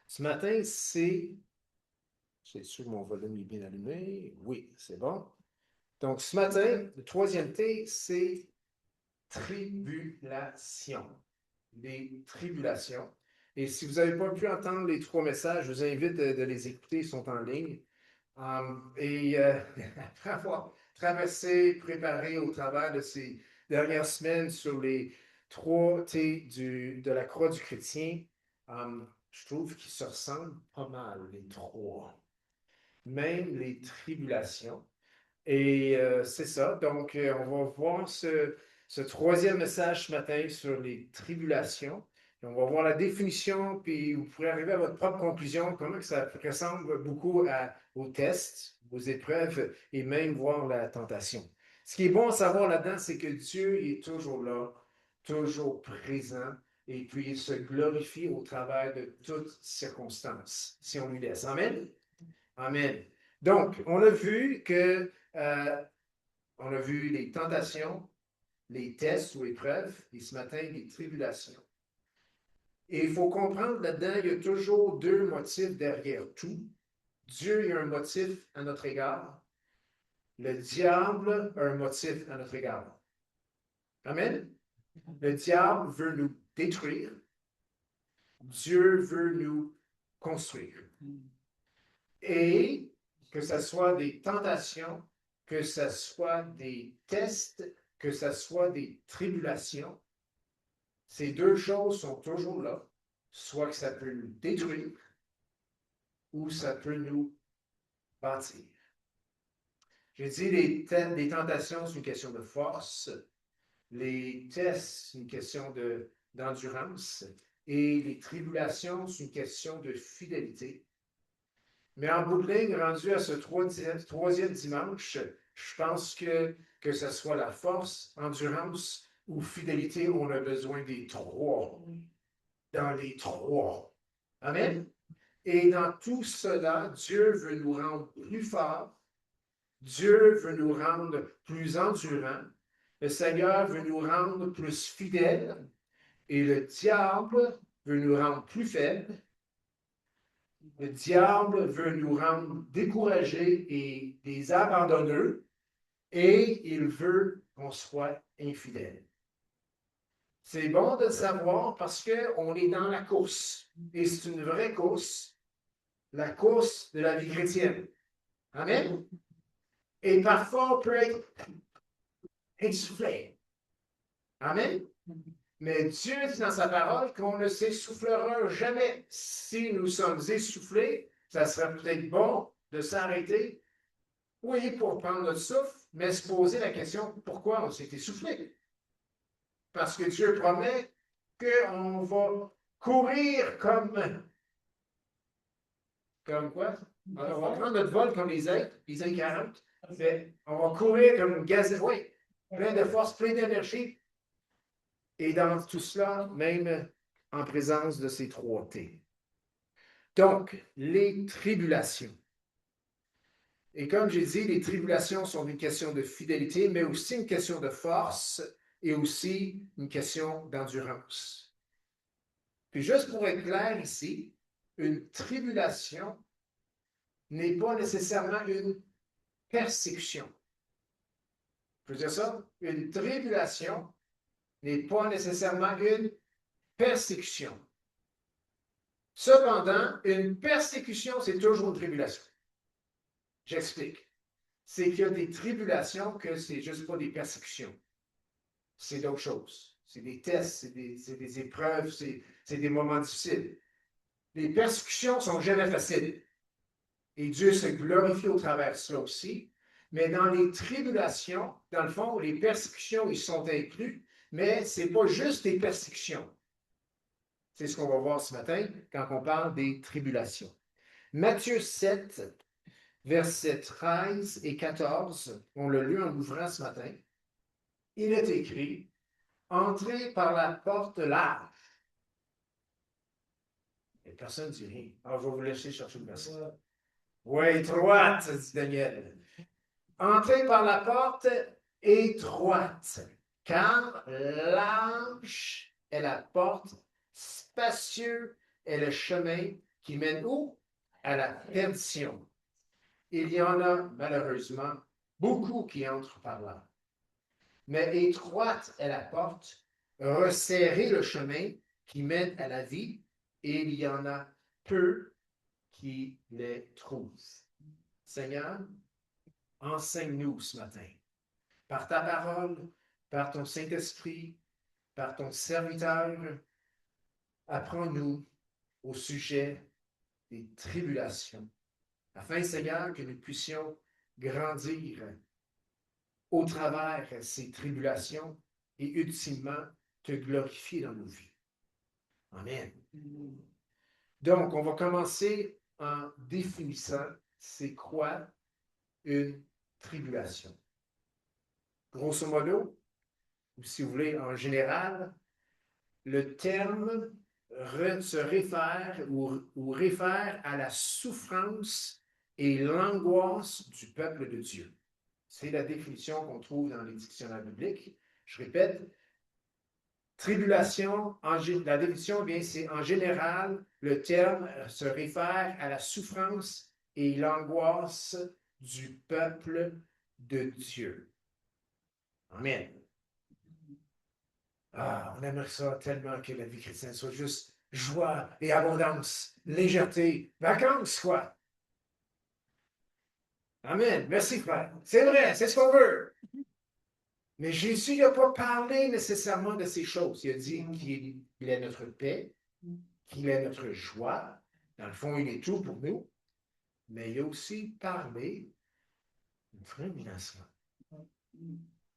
Ce matin, c'est sûr que mon volume est bien allumé. Oui, c'est bon. Donc, ce matin, le troisième T, c'est tribulation. Les tribulations. Et si vous n'avez pas pu entendre les trois messages, je vous invite de les écouter, ils sont en ligne. Après avoir traversé, préparé au travers de ces dernières semaines sur les trois T de la croix du chrétien, je trouve qu'ils se ressemblent pas mal, les trois. Même les tribulations. Et c'est ça. Donc, on va voir ce troisième message ce matin sur les tribulations. Et on va voir la définition, puis vous pourrez arriver à votre propre conclusion, comment que ça ressemble beaucoup aux tests, aux épreuves, et même voir la tentation. Ce qui est bon à savoir là-dedans, c'est que Dieu est toujours là, toujours présent, et puis il se glorifie au travers de toutes circonstances, si on lui laisse. Amen? Amen. Donc, on a vu les tentations, les tests ou épreuves, et ce matin, les tribulations. Et il faut comprendre là-dedans, il y a toujours deux motifs derrière tout. Dieu, il y a un motif à notre égard. Le diable a un motif à notre égard. Amen. Le diable veut nous détruire. Dieu veut nous construire. Et que ce soit des tentations, que ce soit des tests, que ce soit des tribulations, ces deux choses sont toujours là. Soit que ça peut nous détruire ou ça peut nous bâtir. J'ai dit les tentations, c'est une question de force. Les tests, c'est une question d'endurance. Et les tribulations, c'est une question de fidélité. Mais en bout de ligne, rendu à ce troisième dimanche, je pense que ce soit la force, endurance ou fidélité, on a besoin des trois. Dans les trois. Amen. Et dans tout cela, Dieu veut nous rendre plus forts. Dieu veut nous rendre plus endurants. Le Seigneur veut nous rendre plus fidèles. Et le diable veut nous rendre plus faibles. Le diable veut nous rendre découragés et des abandonneux, et il veut qu'on soit infidèles. C'est bon de le savoir parce qu'on est dans la course, et c'est une vraie course, la course de la vie chrétienne. Amen? Et parfois, on peut être essoufflé. Amen? Mais Dieu dit dans sa parole qu'on ne s'essoufflera jamais. Si nous sommes essoufflés, ça serait peut-être bon de s'arrêter, oui, pour prendre notre souffle, mais se poser la question, pourquoi on s'est essoufflé? Parce que Dieu promet qu'on va courir comme quoi? Alors, on va prendre notre vol comme les aigles 40. On va courir comme une gazelle, oui, plein de force, plein d'énergie. Et dans tout cela, même en présence de ces trois T. Donc, les tribulations. Et comme j'ai dit, les tribulations sont une question de fidélité, mais aussi une question de force et aussi une question d'endurance. Puis juste pour être clair ici, une tribulation n'est pas nécessairement une persécution. Je veux dire ça, une tribulation n'est pas nécessairement une persécution. Cependant, une persécution, c'est toujours une tribulation. J'explique. C'est qu'il y a des tribulations que c'est juste pas des persécutions. C'est d'autres choses. C'est des tests, c'est des épreuves, c'est des moments difficiles. Les persécutions sont jamais faciles. Et Dieu se glorifie au travers de cela aussi. Mais dans les tribulations, dans le fond, les persécutions, ils sont inclus, mais ce n'est pas juste des persécutions. C'est ce qu'on va voir ce matin quand on parle des tribulations. Matthieu 7, versets 13 et 14, on l'a lu en ouvrant ce matin. Il est écrit, « Entrez par la porte large. » Et personne ne dit rien. Alors, je vais vous laisser chercher le verset. Oui, étroite, dit Daniel. Entrez par la porte étroite, car large est la porte, spacieux est le chemin qui mène où? À la perdition. Il y en a malheureusement beaucoup qui entrent par là. Mais étroite est la porte, resserré le chemin qui mène à la vie, et il y en a peu qui les trouvent. Seigneur, enseigne-nous ce matin, par ta parole, par ton Saint-Esprit, par ton serviteur, apprends-nous au sujet des tribulations, afin, Seigneur, que nous puissions grandir au travers ces tribulations et ultimement te glorifier dans nos vies. Amen. Donc, on va commencer en définissant c'est quoi une tribulation. Grosso modo, ou si vous voulez en général, le terme se réfère ou réfère à la souffrance et l'angoisse du peuple de Dieu. C'est la définition qu'on trouve dans les dictionnaires bibliques. Je répète, tribulation, la définition, bien, c'est en général, le terme se réfère à la souffrance et l'angoisse du peuple de Dieu. Amen. Ah, on aimerait ça tellement que la vie chrétienne soit juste joie et abondance, légèreté, vacances, quoi. Amen. Merci, frère. C'est vrai, c'est ce qu'on veut. Mais Jésus n'a pas parlé nécessairement de ces choses. Il a dit qu'il est notre paix, qu'il est notre joie. Dans le fond, il est tout pour nous. Mais il a aussi parlé de tribulation.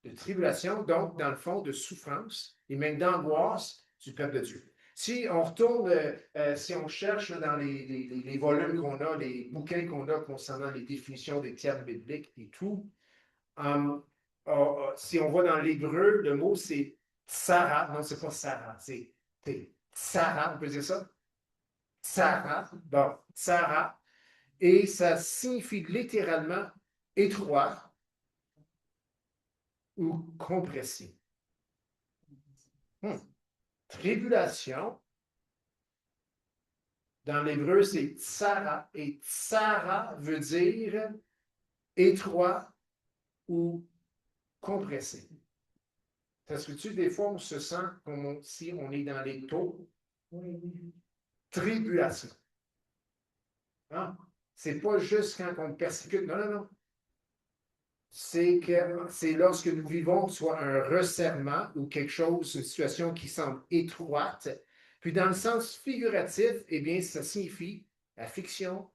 De tribulation, donc, dans le fond, de souffrance et même d'angoisse du peuple de Dieu. Si on retourne, si on cherche dans les volumes qu'on a, les bouquins qu'on a concernant les définitions des termes bibliques et tout, si on va dans l'hébreu, le mot c'est tsara. Non, c'est pas Sarah, c'est tsara, on peut dire ça? Tsara, bon, tsara. Et ça signifie littéralement étroit ou compressé. Tribulation, dans l'hébreu, c'est tsara. Et tsara veut dire étroit ou compressé. Ça se fait-tu, des fois, on se sent comme si on est dans les taux? Tribulation. Hein? C'est pas juste quand on persécute. Non, non, non. C'est que c'est lorsque nous vivons soit un resserrement ou quelque chose, une situation qui semble étroite. Puis dans le sens figuratif, eh bien, ça signifie affliction,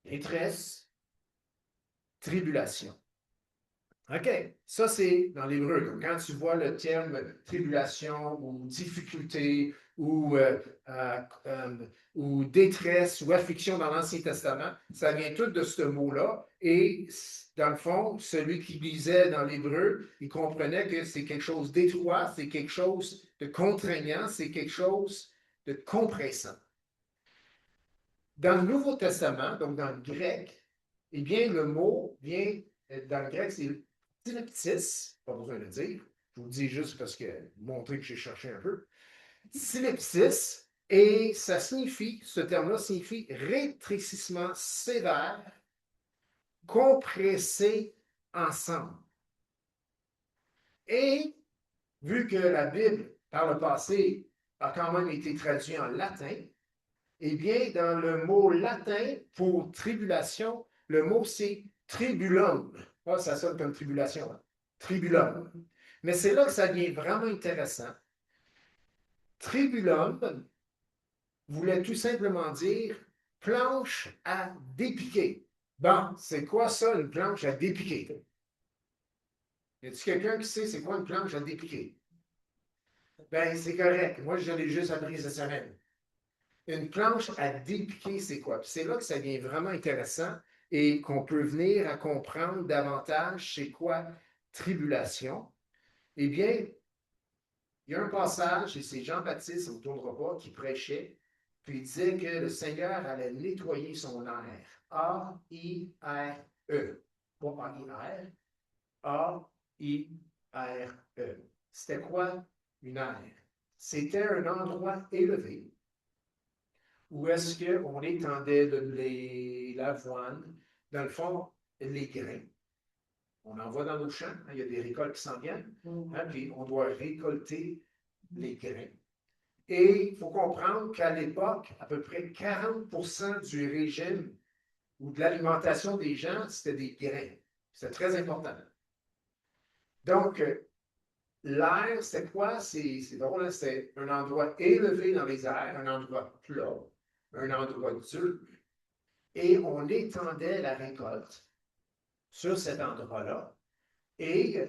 détresse, tribulation. OK, ça c'est dans l'hébreu. Donc, quand tu vois le terme tribulation ou difficulté ou détresse ou affliction dans l'Ancien Testament, ça vient tout de ce mot-là. Et dans le fond, celui qui lisait dans l'hébreu, il comprenait que c'est quelque chose d'étroit, c'est quelque chose de contraignant, c'est quelque chose de compressant. Dans le Nouveau Testament, donc dans le grec, eh bien, le mot vient, dans le grec, c'est synepsis, pas besoin de le dire, je vous le dis juste parce que montrer que j'ai cherché un peu. Synepsis, et ça signifie, ce terme-là signifie rétrécissement sévère, compressé ensemble. Et vu que la Bible, par le passé, a quand même été traduite en latin, eh bien, dans le mot latin pour tribulation, le mot c'est tribulum. Ah, ça sonne comme tribulation. Hein? Tribulum. Mais c'est là que ça devient vraiment intéressant. Tribulum voulait tout simplement dire planche à dépiquer. Bon, c'est quoi ça, une planche à dépiquer? Y a-t-il quelqu'un qui sait c'est quoi une planche à dépiquer? Ben, c'est correct. Moi, je l'ai juste appris cette semaine. Une planche à dépiquer, c'est quoi? Puis c'est là que ça devient vraiment intéressant et qu'on peut venir à comprendre davantage c'est quoi tribulation. Eh bien, il y a un passage, et c'est Jean-Baptiste, on ne tournera pas, qui prêchait, puis il disait que le Seigneur allait nettoyer son air. A-I-R-E. Pas A-I-R, A-I-R-E. C'était quoi une aire? c'était un endroit élevé où est-ce qu'on étendait le blé, l'avoine, dans le fond, les grains. On en voit dans nos champs, hein, il y a des récoltes qui s'en viennent, hein, puis on doit récolter les grains. Et il faut comprendre qu'à l'époque, à peu près 40% du régime ou de l'alimentation des gens, c'était des grains. C'était très important. Donc, l'air, c'est quoi? C'est drôle, hein? C'est un endroit élevé dans les airs, un endroit plat, un endroit dur. Et on étendait la récolte sur cet endroit-là. Et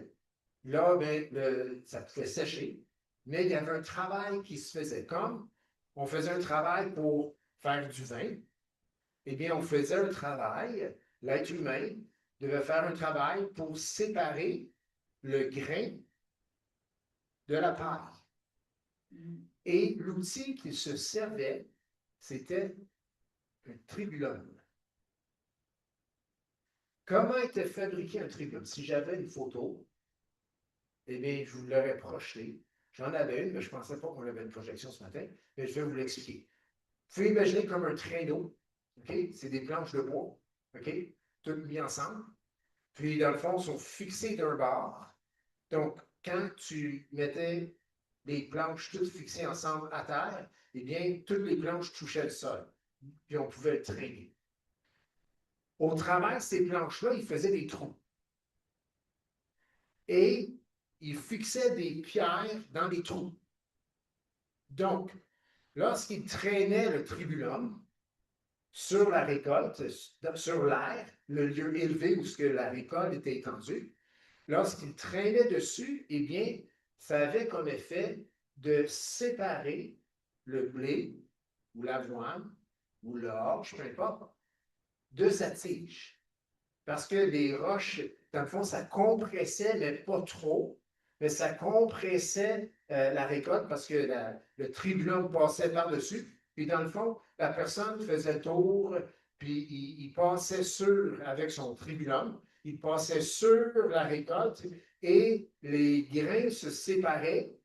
là, ben, ça pouvait sécher. Mais il y avait un travail qui se faisait. Comme on faisait un travail pour faire du vin, eh bien, on faisait un travail, l'être humain devait faire un travail pour séparer le grain de la paille. Et l'outil qu'il se servait, c'était un tribulum. Comment était fabriqué un tribulum? Si j'avais une photo, eh bien, je vous l'aurais projeté. J'en avais une, mais je ne pensais pas qu'on avait une projection ce matin, mais je vais vous l'expliquer. Vous pouvez imaginer comme un traîneau, OK? C'est des planches de bois, OK? Toutes mises ensemble. Puis, dans le fond, sont fixées d'un bord. Donc, quand tu mettais les planches toutes fixées ensemble à terre, eh bien, toutes les planches touchaient le sol. Puis, on pouvait le traîner. Au travers de ces planches-là, il faisait des trous. Et il fixait des pierres dans les trous. Donc, lorsqu'il traînait le tribulum sur la récolte, sur l'air, le lieu élevé où la récolte était étendue, lorsqu'il traînait dessus, eh bien, ça avait comme effet de séparer le blé ou l'avoine ou l'orge, peu importe, de sa tige. Parce que les roches, dans le fond, ça compressait, mais pas trop, mais ça compressait la récolte parce que le tribulum passait par-dessus. Puis dans le fond, la personne faisait le tour, puis il passait avec son tribulum, il passait sur la récolte et les grains se séparaient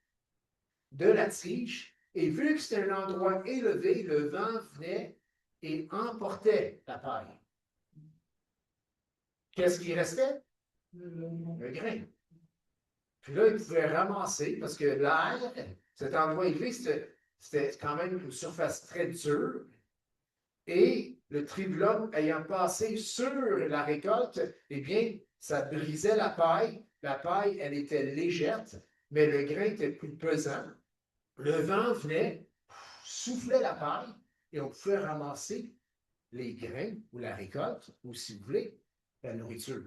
de la tige. Et vu que c'était un endroit élevé, le vent venait et emportait la paille. Qu'est-ce qui restait? Le grain. Puis là, il pouvait ramasser parce que l'air, cet endroit élevé, c'était quand même une surface très dure. Et le tribulum ayant passé sur la récolte, eh bien, ça brisait la paille. La paille, elle était légère, mais le grain était plus pesant. Le vent venait, soufflait la paille et on pouvait ramasser les grains ou la récolte, ou si vous voulez, la nourriture.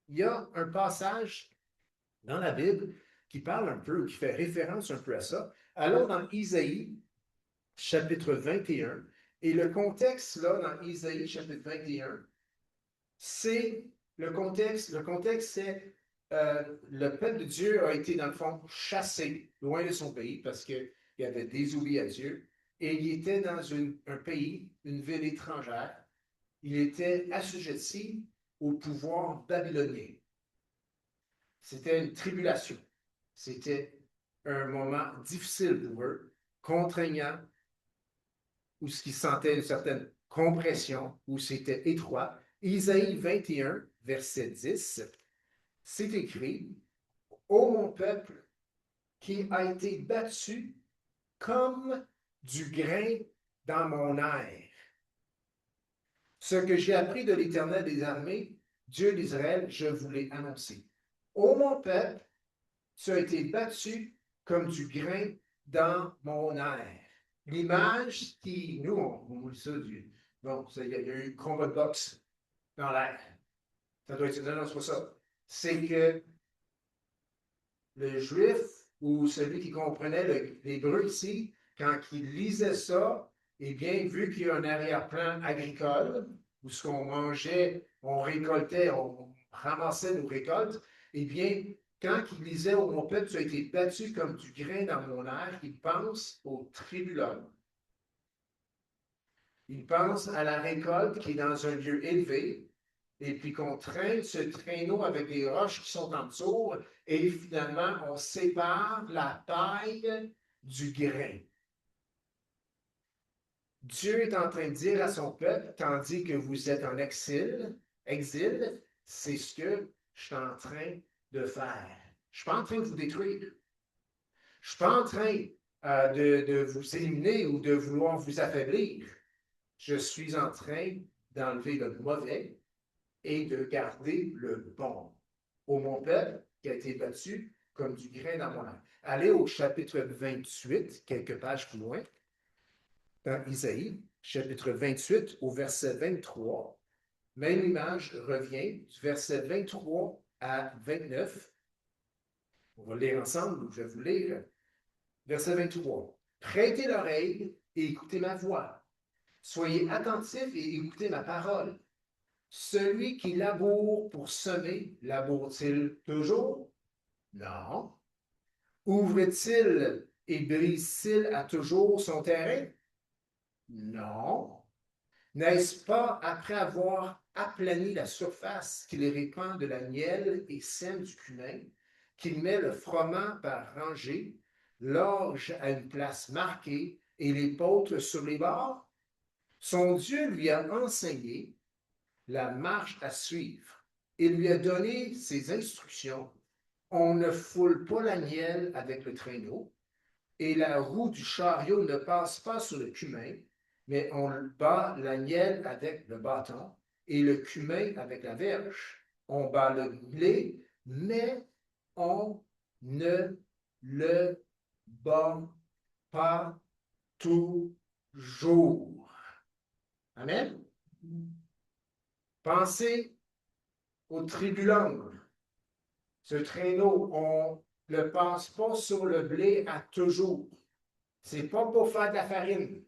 Il y a un passage dans la Bible qui parle un peu, ou qui fait référence un peu à ça. Allons dans Isaïe, chapitre 21, et le contexte, là, dans Isaïe, chapitre 21, c'est le contexte, c'est le peuple de Dieu a été, dans le fond, chassé loin de son pays parce qu'il avait désobéi à Dieu, et il était dans un pays, une ville étrangère. Il était assujetti au pouvoir babylonien. C'était une tribulation. C'était un moment difficile pour eux, contraignant, où ce qu'ils sentaient une certaine compression, où c'était étroit. Isaïe 21, verset 10, c'est écrit: Ô mon peuple, qui a été battu comme du grain dans mon air. Ce que j'ai appris de l'Éternel des armées, Dieu d'Israël, je vous l'ai annoncé. Ô mon peuple, tu as été battu comme du grain dans mon air. L'image qui, nous, on lit ça bon, il y a eu un combat de boxe dans l'air. Ça doit être, non, c'est pas ça. C'est que le juif ou celui qui comprenait l'hébreu ici, quand il lisait ça, eh bien, vu qu'il y a un arrière-plan agricole, où ce qu'on mangeait, on récoltait, on ramassait nos récoltes, eh bien, quand il lisait au mon peuple, tu as été battu comme du grain dans mon air, il pense au tribulum. Il pense à la récolte qui est dans un lieu élevé. et puis qu'on traîne ce traîneau avec des roches qui sont en dessous, et finalement, on sépare la paille du grain. Dieu est en train de dire à son peuple, tandis que vous êtes en exil, c'est ce que je suis en train de faire. Je ne suis pas en train de vous détruire. Je ne suis pas en train de vous éliminer ou de vouloir vous affaiblir. Je suis en train d'enlever le mauvais et de garder le bon. Ô mon peuple qui a été battu comme du grain dans mon âme. Allez au chapitre 28, quelques pages plus loin, dans Isaïe, chapitre 28, au verset 23. Même image revient du verset 23 à 29. On va lire ensemble, je vais vous lire. Verset 23. Prêtez l'oreille et écoutez ma voix. Soyez attentifs et écoutez ma parole. Celui qui laboure pour semer, laboure-t-il toujours? Non. Ouvre-t-il et brise-t-il à toujours son terrain? Non. N'est-ce pas après avoir aplani la surface qu'il répand de la miel et sème du cumin, qu'il met le froment par rangées, l'orge à une place marquée et l'épeautre sur les bords? Son Dieu lui a enseigné la marche à suivre. Il lui a donné ses instructions. On ne foule pas la miel avec le traîneau, et la roue du chariot ne passe pas sur le cumin, mais on bat la miel avec le bâton et le cumin avec la verge. On bat le blé, mais on ne le bat pas toujours. Amen. Pensez au tribulum. Ce traîneau, on ne le passe pas sur le blé à toujours. C'est pas pour faire de la farine.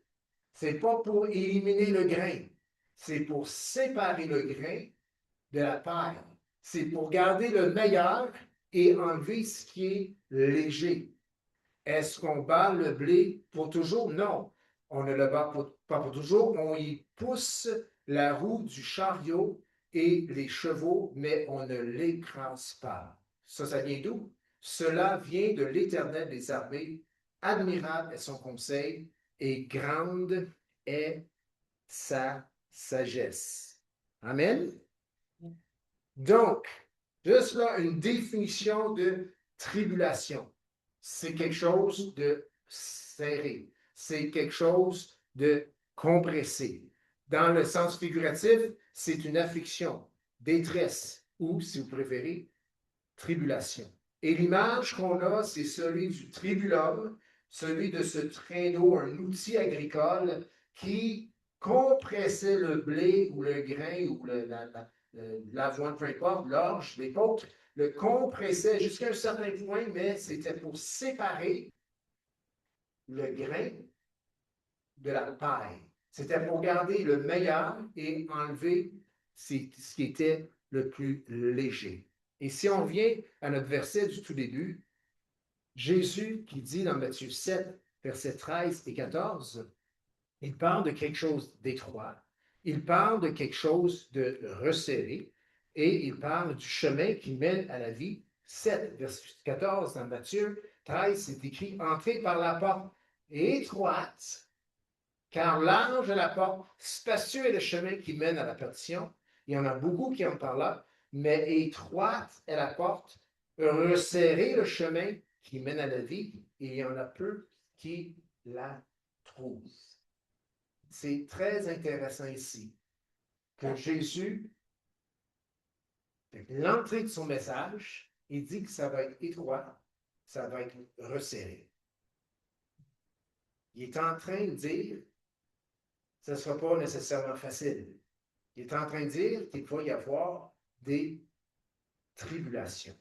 C'est pas pour éliminer le grain. C'est pour séparer le grain de la paille. C'est pour garder le meilleur et enlever ce qui est léger. Est-ce qu'on bat le blé pour toujours? Non. On ne le bat pas pour toujours. On y pousse la roue du chariot et les chevaux, mais on ne l'écrase pas. Ça vient d'où? Cela vient de l'Éternel des armées. Admirable est son conseil et grande est sa sagesse. Amen. Donc, juste là, une définition de tribulation. C'est quelque chose de serré. C'est quelque chose de compressé. Dans le sens figuratif, c'est une affliction, détresse ou, si vous préférez, tribulation. Et l'image qu'on a, c'est celui du tribulum, celui de ce traîneau, un outil agricole qui compressait le blé ou le grain ou l'avoine, peu importe, l'orge, l'épeautre, le compressait jusqu'à un certain point, mais c'était pour séparer le grain de la paille. C'était pour garder le meilleur et enlever ce qui était le plus léger. Et si on vient à notre verset du tout début, Jésus qui dit dans Matthieu 7, versets 13 et 14, il parle de quelque chose d'étroit, il parle de quelque chose de resserré, et il parle du chemin qui mène à la vie. 7, verset 14 dans Matthieu 13, c'est écrit « Entrez par la porte étroite, car large est la porte, spacieux est le chemin qui mène à la perdition. » Il y en a beaucoup qui entrent par là, mais étroite est la porte, resserré le chemin qui mène à la vie, et il y en a peu qui la trouvent. C'est très intéressant ici que Jésus, l'entrée de son message, il dit que ça va être étroit, ça va être resserré. Il est en train de dire que ce ne sera pas nécessairement facile. Il est en train de dire qu'il va y avoir des tribulations.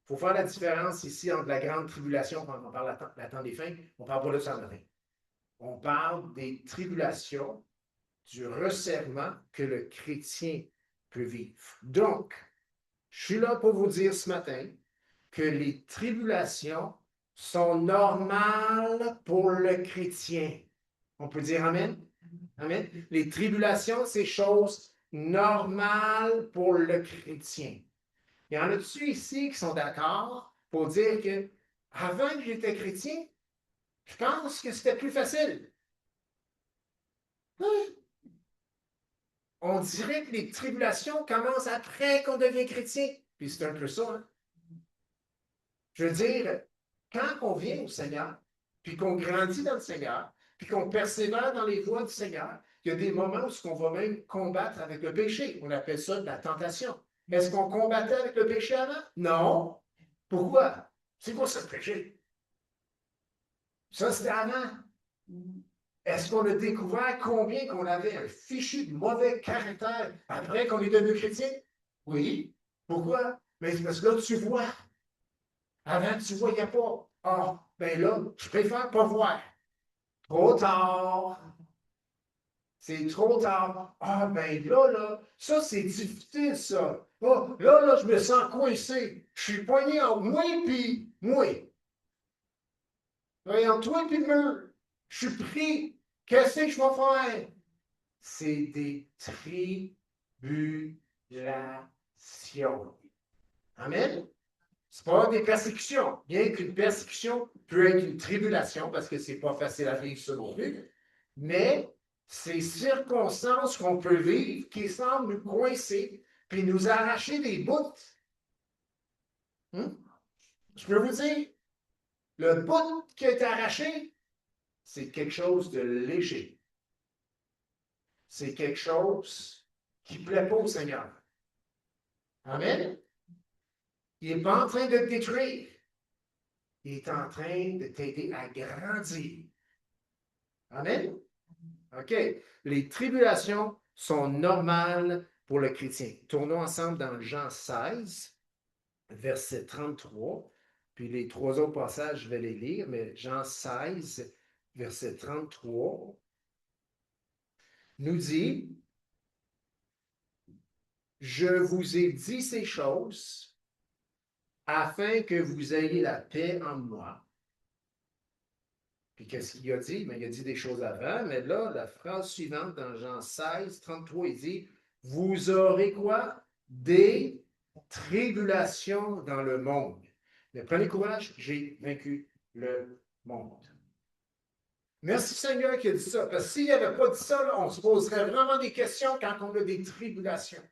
Il faut faire la différence ici entre la grande tribulation, quand on parle de la temps des fins, on ne parle pas de ça en rien. On parle des tribulations, du resserrement que le chrétien peut vivre. Donc, je suis là pour vous dire ce matin que les tribulations sont normales pour le chrétien. On peut dire Amen? Amen. Les tribulations, c'est chose normal pour le chrétien. Il y en a-tu ici qui sont d'accord pour dire que avant que j'étais chrétien, je pense que c'était plus facile. On dirait que les tribulations commencent après qu'on devient chrétien. Puis c'est un peu ça, hein? Je veux dire, quand on vient au Seigneur, puis qu'on grandit dans le Seigneur, puis qu'on persévère dans les voies du Seigneur, il y a des moments où on va même combattre avec le péché. On appelle ça de la tentation. Est-ce qu'on combattait avec le péché avant? Non. Pourquoi? C'est quoi ce péché? Ça, c'était avant. Est-ce qu'on a découvert combien qu'on avait un fichu de mauvais caractère après qu'on est devenu chrétien? Oui. Pourquoi? Mais c'est parce que là, tu vois. Avant, tu ne voyais pas. Ah, ben là, je préfère pas voir. Trop tard. C'est trop tard. Ah, ben là, ça, c'est difficile, ça. Ah, là, je me sens coincé. Je suis poigné en moi puis moi. Entre toi puis le mur. Je suis pris. Qu'est-ce que je vais faire? C'est des tribulations. Amen? Ce n'est pas des persécutions. Bien qu'une persécution peut être une tribulation, parce que ce n'est pas facile à vivre ça non plus, mais ces circonstances qu'on peut vivre qui semblent nous coincer, puis nous arracher des bouts. Je peux vous dire, le bout qui est arraché, c'est quelque chose de léger. C'est quelque chose qui ne plaît pas au Seigneur. Amen? Il n'est pas en train de te détruire. Il est en train de t'aider à grandir. Amen? OK. Les tribulations sont normales pour le chrétien. Tournons ensemble dans Jean 16, verset 33. Puis les trois autres passages, je vais les lire, mais Jean 16, verset 33, nous dit, je vous ai dit ces choses afin que vous ayez la paix en moi. Puis qu'est-ce qu'il a dit? Mais il a dit des choses avant, mais là, la phrase suivante dans Jean 16, 33, il dit, vous aurez quoi? Des tribulations dans le monde. Mais prenez courage, j'ai vaincu le monde. Merci Seigneur qui a dit ça, parce que s'il n'avait pas dit ça, là, on se poserait vraiment des questions quand on a des tribulations.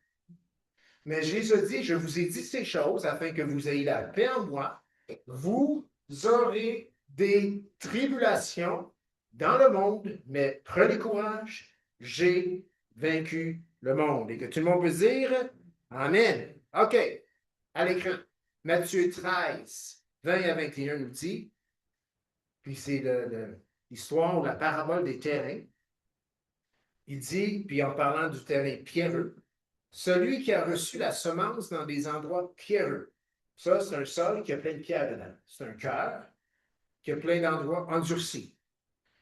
Mais Jésus dit, je vous ai dit ces choses afin que vous ayez la paix en moi. Vous aurez des tribulations dans le monde, mais prenez courage, j'ai vaincu le monde. Et que tout le monde peut dire Amen. OK, à l'écran. Matthieu 13, 20 à 21 nous dit, puis c'est l'histoire ou la parabole des terrains. Il dit, puis en parlant du terrain pierreux, celui qui a reçu la semence dans des endroits pierreux. Ça, c'est un sol qui a plein de pierres dedans. C'est un cœur qui a plein d'endroits endurcis.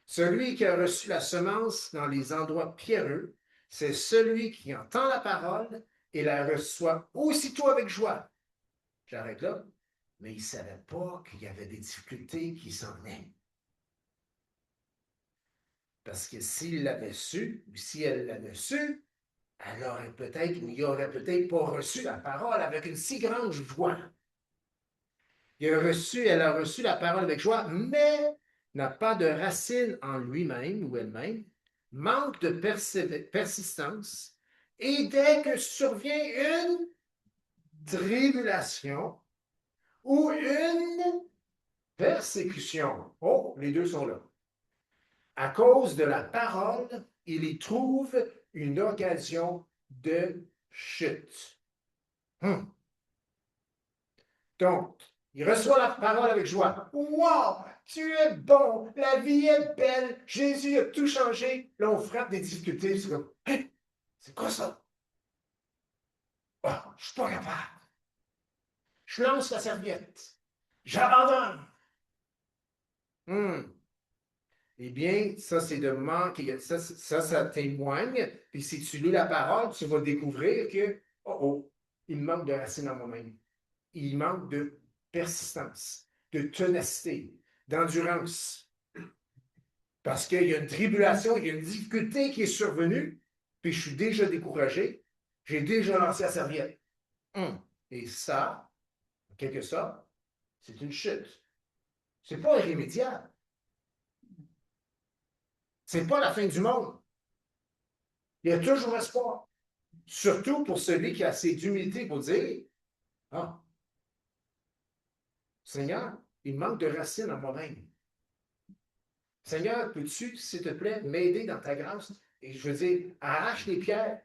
Celui qui a reçu la semence dans les endroits pierreux, c'est celui qui entend la parole et la reçoit aussitôt avec joie. J'arrête là. Mais il ne savait pas qu'il y avait des difficultés qui s'en venaient. Parce que s'il l'avait su, ou si elle l'avait su, elle aurait peut-être, ou il n'aurait peut-être pas reçu la parole avec une si grande joie. Elle a reçu la parole avec joie, mais n'a pas de racine en lui-même ou elle-même, manque de persistance, et dès que survient une tribulation ou une persécution, oh, les deux sont là. À cause de la parole, il y trouve une occasion de chute. Donc, il reçoit la parole avec joie. Wow! Tu es bon! La vie est belle! Jésus a tout changé. Là, on frappe des difficultés. C'est comme, hey, c'est quoi ça? Oh, je suis pas capable. Je lance la serviette. J'abandonne. Eh bien, ça, c'est de manquer. Ça témoigne. Puis si tu lis la parole, tu vas découvrir que, il manque de racines en moi-même. Il manque de persistance, de ténacité, d'endurance. Parce qu'il y a une tribulation, il y a une difficulté qui est survenue, puis je suis déjà découragé. J'ai déjà lancé la serviette. Et ça, en quelque sorte, c'est une chute. C'est pas irrémédiable. C'est pas la fin du monde. Il y a toujours espoir. Surtout pour celui qui a assez d'humilité pour dire, ah, Seigneur, il manque de racines en moi-même. Seigneur, peux-tu, s'il te plaît, m'aider dans ta grâce? Et je veux dire, arrache les pierres.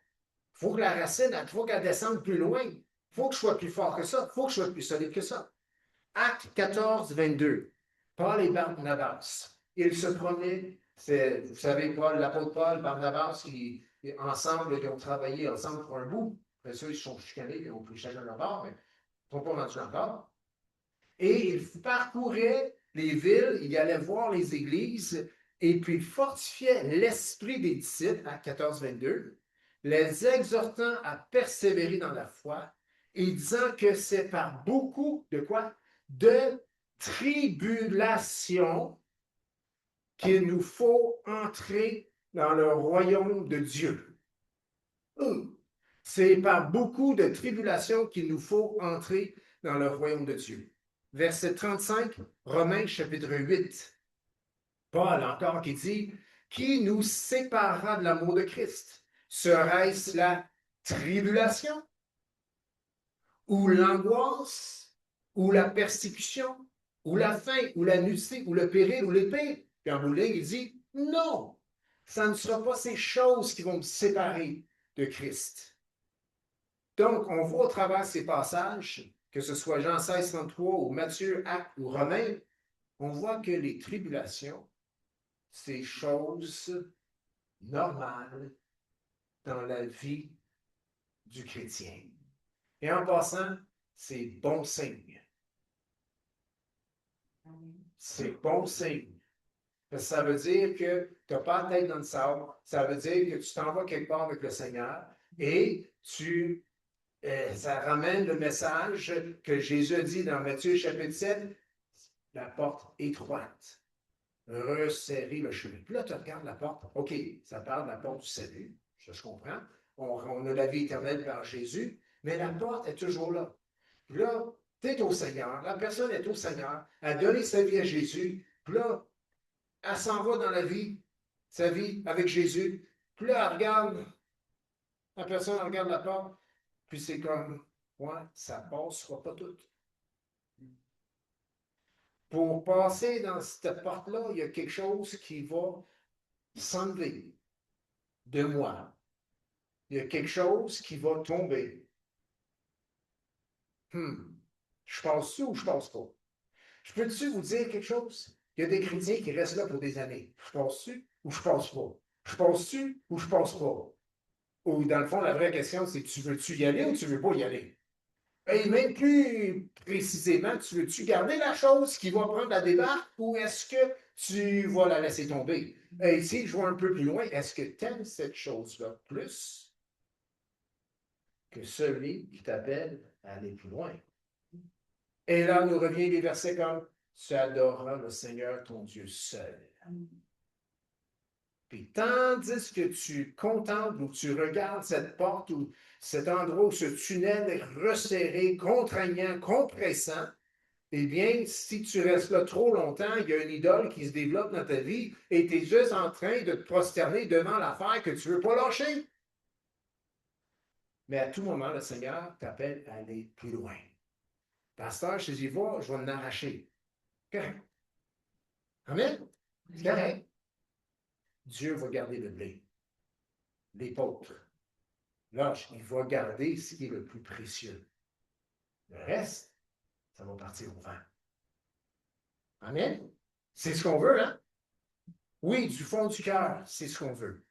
Il faut que la racine, il faut qu'elle descende plus loin. Il faut que je sois plus fort que ça. Il faut que je sois plus solide que ça. Acte 14, 22. Paul et Barnabas. Ils se promenaient, vous savez, l'apôtre Paul, Barnabas, ensemble, ils ont travaillé ensemble pour un bout. Après ça, ils se sont chicanés, ils ont pris chacun leur bord, mais ils ne sont pas rendus encore. Et ils parcouraient les villes, ils allaient voir les églises, et puis ils fortifiaient l'esprit des disciples, à 14-22, les exhortant à persévérer dans la foi, et disant que c'est par beaucoup de quoi? De tribulation qu'il nous faut entrer dans le royaume de Dieu. C'est par beaucoup de tribulations qu'il nous faut entrer dans le royaume de Dieu. Verset 35, Romains chapitre 8. Paul encore qui dit, qui nous séparera de l'amour de Christ? Serait-ce la tribulation? Ou l'angoisse? Ou la persécution? Ou la faim? Ou la nudité? Ou le péril? Ou l'épée? Puis en bout de ligne, il dit, non, ça ne sera pas ces choses qui vont me séparer de Christ. Donc, on voit au travers ces passages, que ce soit Jean 16, 33 ou Matthieu, Actes ou Romains, on voit que les tribulations, c'est choses normales dans la vie du chrétien. Et en passant, c'est bon signe. C'est bon signe. Parce que ça veut dire que tu n'as pas la tête dans le sable. Ça veut dire que tu t'en vas quelque part avec le Seigneur et ça ramène le message que Jésus a dit dans Matthieu chapitre 7, la porte étroite. Resserrer le chemin. Puis là, tu regardes la porte. OK, ça parle de la porte du salut. Je comprends. On a la vie éternelle par Jésus, mais la porte est toujours là. Puis là, tu es au Seigneur. La personne est au Seigneur. Elle a donné sa vie à Jésus. Puis là, elle s'en va dans la vie, sa vie avec Jésus. Puis là, elle regarde, la personne regarde la porte. Puis c'est comme, ouais, ça passera pas tout. Pour passer dans cette porte-là, il y a quelque chose qui va s'enlever de moi. Il y a quelque chose qui va tomber. Je passe-tu ou je passe pas? Je peux-tu vous dire quelque chose? Il y a des chrétiens qui restent là pour des années. Je passe-tu ou je passe pas? Je passe-tu ou je passe pas? Ou dans le fond, la vraie question, c'est tu veux-tu y aller ou tu veux pas y aller? Et même plus précisément, tu veux-tu garder la chose qui va prendre la débarque ou est-ce que tu vas la laisser tomber? Et ici, je vois un peu plus loin. Est-ce que tu aimes cette chose-là plus que celui qui t'appelle à aller plus loin? Et là, nous revient les versets comme tu adoreras le Seigneur ton Dieu seul. Puis tandis que tu contemples ou tu regardes cette porte ou cet endroit, ce tunnel resserré, contraignant, compressant, eh bien, si tu restes là trop longtemps, il y a une idole qui se développe dans ta vie et tu es juste en train de te prosterner devant l'affaire que tu ne veux pas lâcher. Mais à tout moment, le Seigneur t'appelle à aller plus loin. Pasteur, je te dis, va, je vais m'en arracher. Correct. Amen? C'est correct. Dieu va garder le blé, l'épôtre. Là, il va garder ce qui est le plus précieux. Le reste, ça va partir au vent. Amen? C'est ce qu'on veut, hein? Oui, du fond du cœur, c'est ce qu'on veut.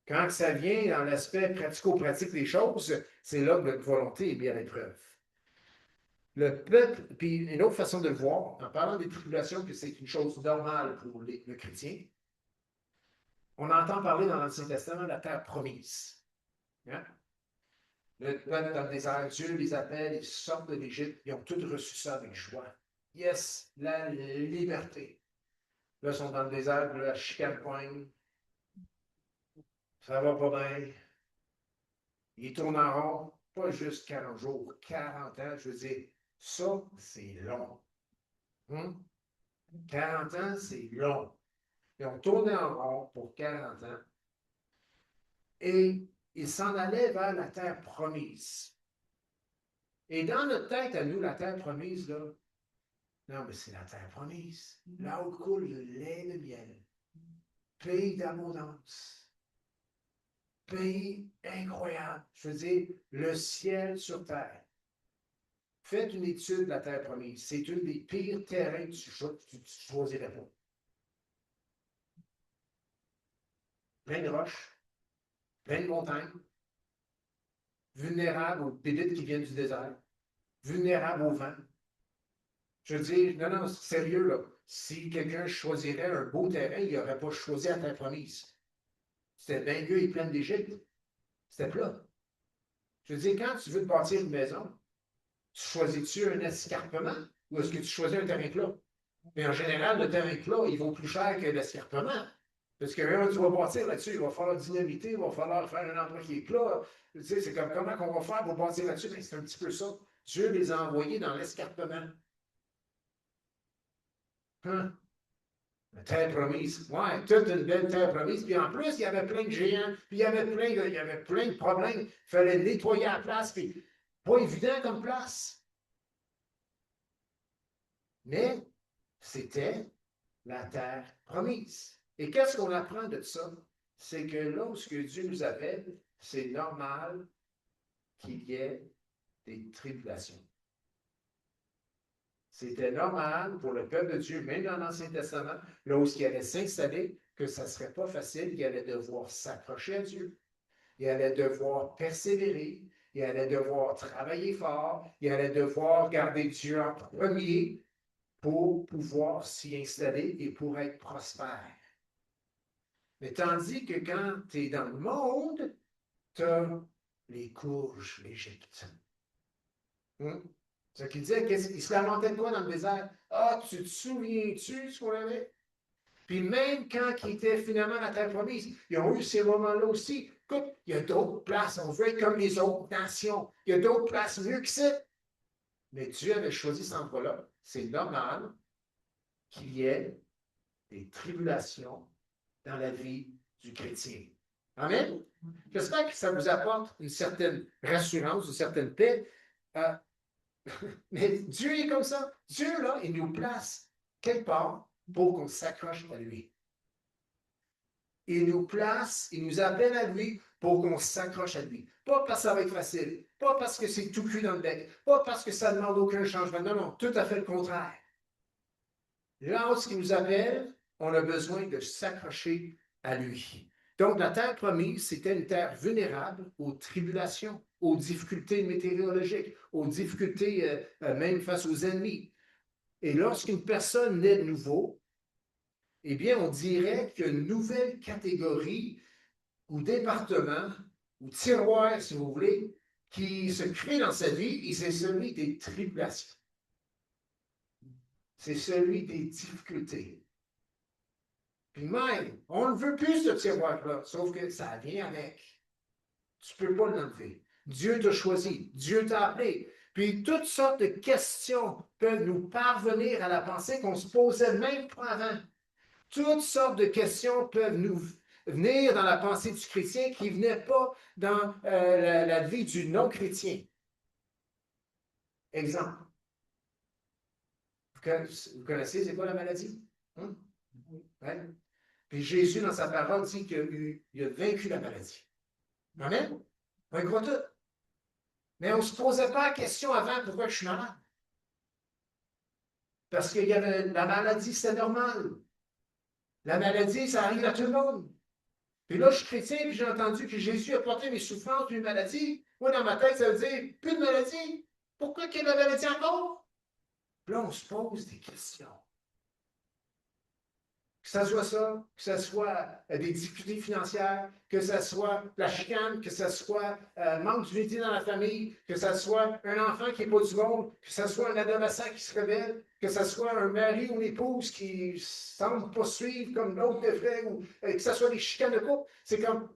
Quand ça vient dans l'aspect pratico-pratique des choses, c'est là que notre volonté est bien à l'épreuve. Le peuple, puis une autre façon de le voir, en parlant des tribulations, que c'est une chose normale pour le chrétien, on entend parler dans l'Ancien Testament de la terre promise. Hein? Le peuple dans le désert, Dieu les appelle, ils sortent de l'Égypte, ils ont tous reçu ça avec joie. Yes, la liberté. Là, ils sont dans le désert, la chicane poigne. Ça va pas bien. il tourne en rond, pas juste 40 jours, 40 ans. Je veux dire, ça, c'est long. 40 ans, c'est long. Ils ont tourné en rond pour 40 ans et ils s'en allaient vers la terre promise. Et dans notre tête, à nous, la terre promise, là, non, mais c'est la terre promise. Là où coule le lait et le miel. Pays d'abondance. Pays incroyable. Je veux dire, le ciel sur terre. Faites une étude de la terre promise. C'est une des pires terrains que tu choisirais pas. Plein de roches, plein de montagnes, vulnérable aux bébites qui viennent du désert, vulnérable au vent. Je veux dire, non, non, sérieux, là. Si quelqu'un choisirait un beau terrain, il n'aurait pas choisi la terre promise. C'était bien gueux et plein d'Égypte. C'était plat. Je veux dire, quand tu veux te bâtir une maison, tu choisis-tu un escarpement ou est-ce que tu choisis un terrain plat? Mais en général, le terrain plat, il vaut plus cher que l'escarpement. Parce que quand tu vas bâtir là-dessus, il va falloir dynamiter, il va falloir faire un endroit qui est plat. Tu sais, c'est comme comment on va faire pour bâtir là-dessus? C'est un petit peu ça. Dieu les a envoyés dans l'escarpement. Hein? La terre promise. Ouais, toute une belle terre promise. Puis en plus, il y avait plein de géants, puis il y avait plein de problèmes. Il fallait nettoyer la place, puis pas évident comme place. Mais c'était la terre promise. Et qu'est-ce qu'on apprend de ça? C'est que lorsque Dieu nous appelle, c'est normal qu'il y ait des tribulations. C'était normal pour le peuple de Dieu, même dans l'Ancien Testament, lorsqu'il allait s'installer, que ça ne serait pas facile, il allait devoir s'accrocher à Dieu, il allait devoir persévérer, il allait devoir travailler fort, il allait devoir garder Dieu en premier pour pouvoir s'y installer et pour être prospère. Mais tandis que quand tu es dans le monde, tu as les courges d'Égypte. Ce qu'il disait, il se lamentait de quoi dans le désert? Ah, tu te souviens-tu de ce qu'on avait? Puis même quand il était finalement à la terre promise, ils ont eu ces moments-là aussi. Écoute, il y a d'autres places, on veut être comme les autres nations. Il y a d'autres places mieux que ça. Mais Dieu avait choisi cet endroit-là. C'est normal qu'il y ait des tribulations dans la vie du chrétien. Amen? J'espère que ça vous apporte une certaine rassurance, une certaine paix. Mais Dieu est comme ça. Dieu, là, il nous place quelque part pour qu'on s'accroche à lui. Il nous place, il nous appelle à lui pour qu'on s'accroche à lui. Pas parce que ça va être facile, pas parce que c'est tout cuit dans le bec, pas parce que ça ne demande aucun changement. Non, non, tout à fait le contraire. Lorsqu'il nous appelle, on a besoin de s'accrocher à lui. Donc, la terre promise, c'était une terre vulnérable aux tribulations, aux difficultés météorologiques, aux difficultés même face aux ennemis. Et lorsqu'une personne naît de nouveau, eh bien, on dirait qu'il y a une nouvelle catégorie ou département ou tiroir, si vous voulez, qui se crée dans sa vie, et c'est celui des tribulations. C'est celui des difficultés. Puis même, on ne veut plus ce tiroir-là, sauf que ça vient avec. Tu ne peux pas l'enlever. Dieu t'a choisi, Dieu t'a appelé. Puis toutes sortes de questions peuvent nous parvenir à la pensée qu'on ne se posait même pas avant. Toutes sortes de questions peuvent nous venir dans la pensée du chrétien qui ne venaient pas dans la vie du non-chrétien. Exemple. Vous connaissez, c'est quoi la maladie? Hein? Ouais. Puis Jésus, dans sa parole, dit qu'il a vaincu la maladie. Amen? On croit tout. Mais on ne se posait pas la question avant pourquoi je suis malade. Parce qu'il y avait la maladie, c'était normal. La maladie, ça arrive à tout le monde. Puis là, je suis chrétien, puis j'ai entendu que Jésus a porté mes souffrances, mes maladies. Moi, dans ma tête, ça veut dire plus de maladie. Pourquoi qu'il y a de la maladie encore? Puis là, on se pose des questions. Que ce soit ça, que ce soit des difficultés financières, que ce soit la chicane, que ce soit manque d'unité dans la famille, que ce soit un enfant qui n'est pas du monde, que ce soit un adolescent qui se rebelle, que ce soit un mari ou une épouse qui ne semble pas suivre comme l'autre devrait, ou que ce soit des chicanes de couple. C'est comme,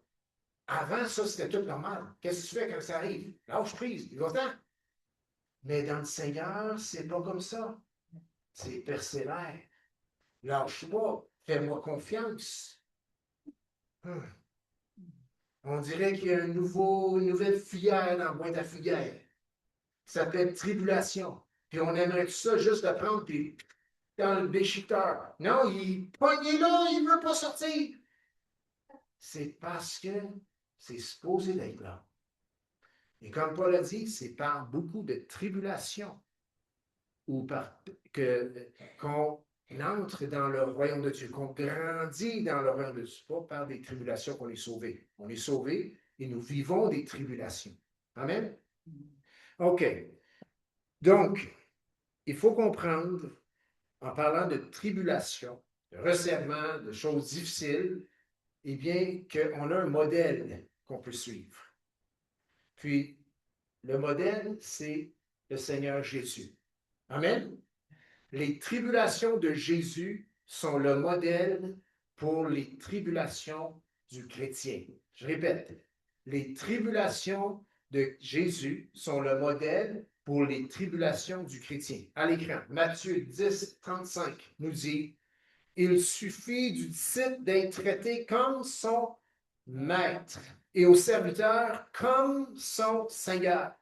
Avant, ça, c'était tout normal. Qu'est-ce que tu fais quand ça arrive? Lâche prise, il va-t'en. Mais dans le Seigneur, c'est pas comme ça. C'est persévère. Lâche pas. Fais-moi confiance. Hum. On dirait qu'il y a une nouvelle filière dans la boîte à filière. Ça s'appelle tribulation. Puis on aimerait tout ça juste le prendre puis dans le déchiqueteur. Non, il est là, il ne veut pas sortir. C'est parce que c'est supposé d'être là. Et comme Paul a dit, c'est par beaucoup de tribulations ou qu'on entre dans le royaume de Dieu, qu'on grandit dans le royaume de Dieu, pas par des tribulations qu'on est sauvé. On est sauvé et nous vivons des tribulations. Amen? OK. Donc, il faut comprendre, en parlant de tribulation, de resserrement, de choses difficiles, eh bien, qu'on a un modèle qu'on peut suivre. Puis, le modèle, c'est le Seigneur Jésus. Amen? Les tribulations de Jésus sont le modèle pour les tribulations du chrétien. Je répète, les tribulations de Jésus sont le modèle pour les tribulations du chrétien. À l'écran, Matthieu 10, 35 nous dit, il suffit du disciple d'être traité comme son maître et au serviteur comme son Seigneur.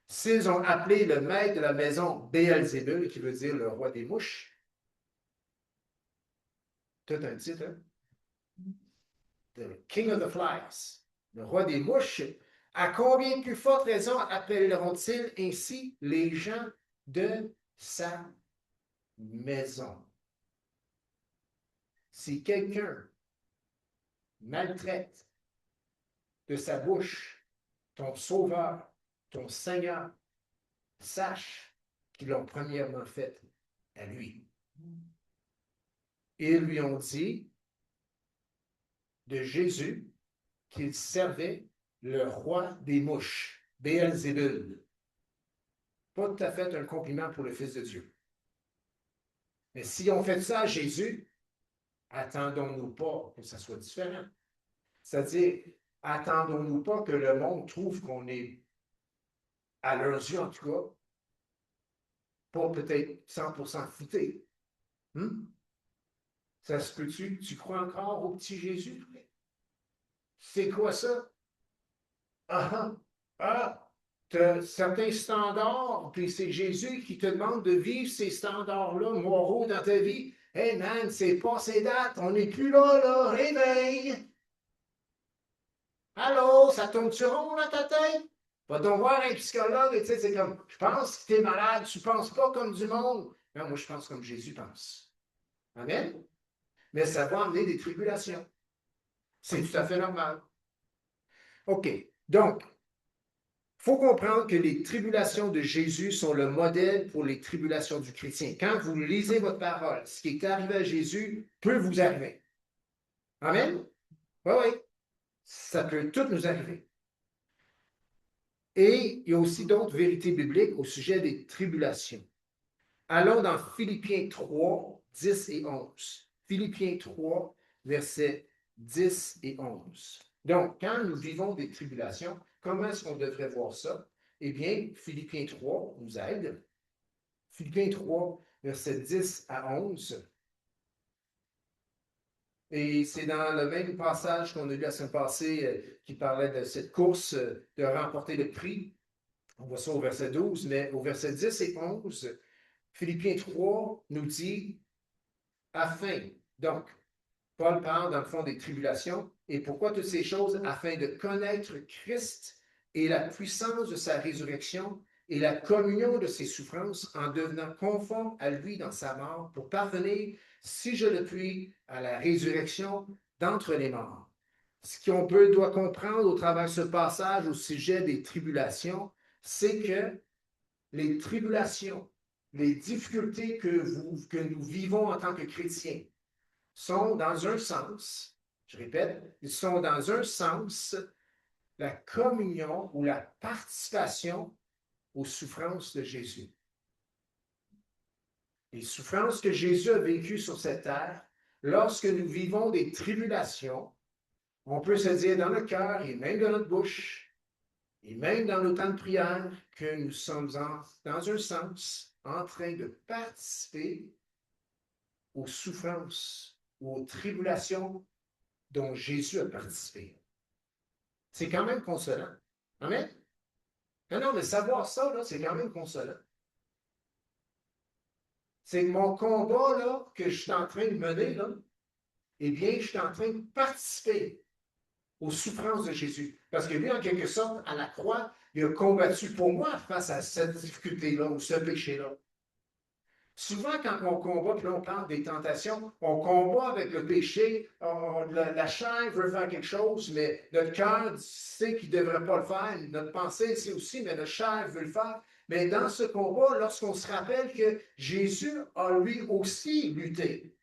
S'ils ont appelé le maître de la maison Béelzébul, qui veut dire le roi des mouches, tout un titre, hein? The King of the Flies, le roi des mouches, à combien de plus forte raison appelleront-ils ainsi les gens de sa maison? Si quelqu'un maltraite de sa bouche ton sauveur, ton Seigneur, sache qu'ils l'ont premièrement fait à lui. Ils lui ont dit de Jésus qu'il servait le roi des mouches, Béelzébul. Pas tout à fait un compliment pour le Fils de Dieu. Mais si on fait ça à Jésus, attendons-nous pas que ça soit différent. C'est-à-dire, attendons-nous pas que le monde trouve qu'on est, à leurs yeux en tout cas, pas peut-être 100% fouté. Ça se peut-tu? Tu crois encore au petit Jésus? C'est quoi ça? Ah, ah, tu as certains standards, puis c'est Jésus qui te demande de vivre ces standards-là moraux dans ta vie. Hey man, c'est passé date, on n'est plus là, réveille! Allô, ça tourne-tu rond dans ta tête? Va donc voir un psychologue, tu sais, c'est comme, je pense que tu es malade, tu ne penses pas comme du monde. Non, moi, je pense comme Jésus pense. Amen? Mais ça va amener des tribulations. C'est tout à fait normal. OK. Donc, il faut comprendre que les tribulations de Jésus sont le modèle pour les tribulations du chrétien. Quand vous lisez votre parole, ce qui est arrivé à Jésus peut vous arriver. Amen? Oui, oui. Ça peut tout nous arriver. Et il y a aussi d'autres vérités bibliques au sujet des tribulations. Allons dans Philippiens 3, 10 et 11. Philippiens 3, versets 10 et 11. Donc, quand nous vivons des tribulations, comment est-ce qu'on devrait voir ça? Eh bien, Philippiens 3 nous aide. Philippiens 3, versets 10 à 11. Et c'est dans le même passage qu'on a lu la semaine passée qui parlait de cette course de remporter le prix. On voit ça au verset 12, mais au verset 10 et 11, Philippiens 3 nous dit afin. Donc, Paul parle dans le fond des tribulations. Et pourquoi toutes ces choses? Afin de connaître Christ et la puissance de sa résurrection et la communion de ses souffrances en devenant conforme à lui dans sa mort pour parvenir, si je le puis, à la résurrection d'entre les morts. Ce qu'on doit comprendre au travers de ce passage au sujet des tribulations, c'est que les tribulations, les difficultés que nous vivons en tant que chrétiens sont dans un sens, je répète, ils sont dans un sens la communion ou la participation aux souffrances de Jésus. Les souffrances que Jésus a vécues sur cette terre, lorsque nous vivons des tribulations, On peut se dire dans le cœur et même dans notre bouche, et même dans nos temps de prière, que nous sommes dans un sens en train de participer aux souffrances ou aux tribulations dont Jésus a participé. C'est quand même consolant. Amen? Non, non, mais savoir ça, là, c'est quand même consolant. C'est que mon combat là, que je suis en train de mener, là, eh bien, je suis en train de participer aux souffrances de Jésus. Parce que lui, en quelque sorte, à la croix, il a combattu pour moi face à cette difficulté-là ou ce péché-là. Souvent, quand on combat, puis là, on parle des tentations, on combat avec le péché, la chair veut faire quelque chose, mais notre cœur sait qu'il ne devrait pas le faire, notre pensée sait aussi, mais notre chair veut le faire. Mais dans ce combat, lorsqu'on se rappelle que Jésus a lui aussi lutté,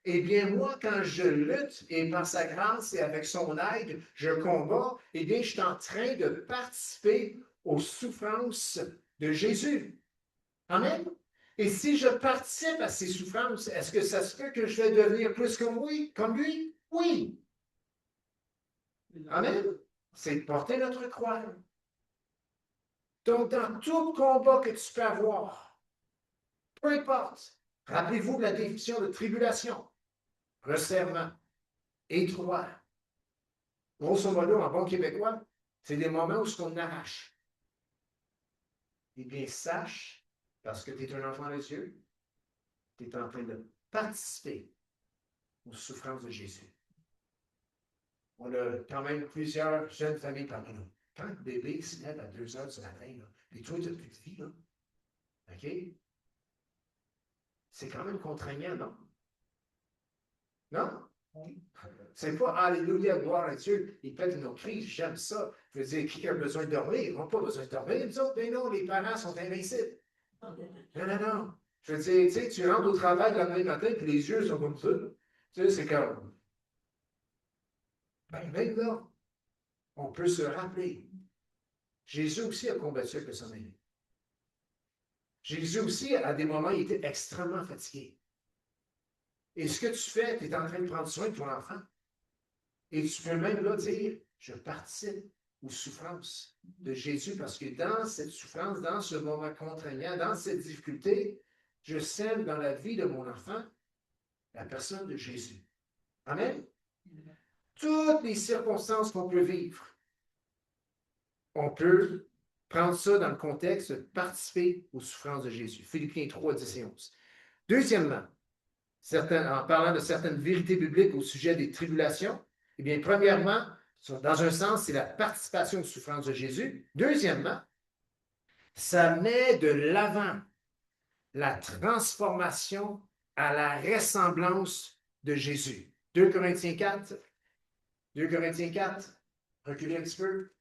eh bien, moi, quand je lutte et par sa grâce et avec son aide, je combats, eh bien, je suis en train de participer aux souffrances de Jésus. Amen. Et si je participe à ses souffrances, est-ce que ça se peut que je vais devenir plus comme lui? Comme lui? Oui. Amen. C'est de porter notre croix. Donc, dans tout combat que tu peux avoir, peu importe, rappelez-vous la définition de tribulation, resserrement, étroit. Grosso modo, en bon québécois, c'est des moments où ce qu'on arrache. Eh bien, sache, parce que tu es un enfant de Dieu, tu es en train de participer aux souffrances de Jésus. On a quand même plusieurs jeunes familles parmi nous. Quand le bébé se lève à 2 heures du matin, là, puis toi, tu n'as plus de vie, là, OK? C'est quand même contraignant, non? Non? C'est pas Alléluia, gloire à Dieu, il pète nos cris, j'aime ça. Je veux dire, qui a besoin de dormir? Ils n'ont pas besoin de dormir, nous autres, mais non, les parents sont invincibles. Non, non, non. Je veux dire, tu sais, tu rentres au travail le lendemain matin, puis les yeux sont comme ça. Tu sais, c'est comme. Ben, même là, on peut se rappeler. Jésus aussi a combattu avec le sommeil. Jésus aussi, à des moments, il était extrêmement fatigué. Et ce que tu fais, tu es en train de prendre soin de ton enfant. Et tu peux même là dire, je participe aux souffrances de Jésus parce que dans cette souffrance, dans ce moment contraignant, dans cette difficulté, je sème dans la vie de mon enfant la personne de Jésus. Amen. Toutes les circonstances qu'on peut vivre, on peut prendre ça dans le contexte de participer aux souffrances de Jésus. Philippiens 3, 10 et 11. Deuxièmement, en parlant de certaines vérités bibliques au sujet des tribulations, eh bien, premièrement, dans un sens, c'est la participation aux souffrances de Jésus. Deuxièmement, ça met de l'avant la transformation à la ressemblance de Jésus. 2 Corinthiens 4, 2 Corinthiens 4, reculez un petit peu.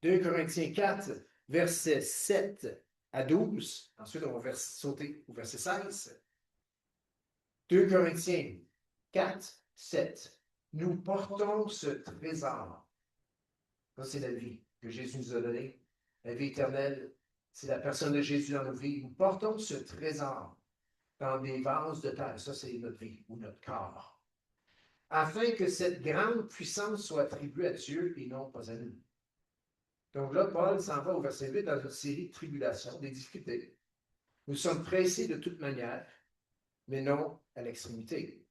2 Corinthiens 4, versets 7 à 12. Ensuite, on va sauter au verset 16. 2 Corinthiens 4, 7. Nous portons ce trésor. Ça, c'est la vie que Jésus nous a donnée. La vie éternelle, c'est la personne de Jésus dans nos vies. Nous portons ce trésor dans des vases de terre. Ça, c'est notre vie ou notre corps. Afin que cette grande puissance soit attribuée à Dieu et non pas à nous. Donc là, Paul s'en va au verset 8 dans une série de tribulations, des difficultés. Nous sommes pressés de toute manière, mais non à l'extrémité.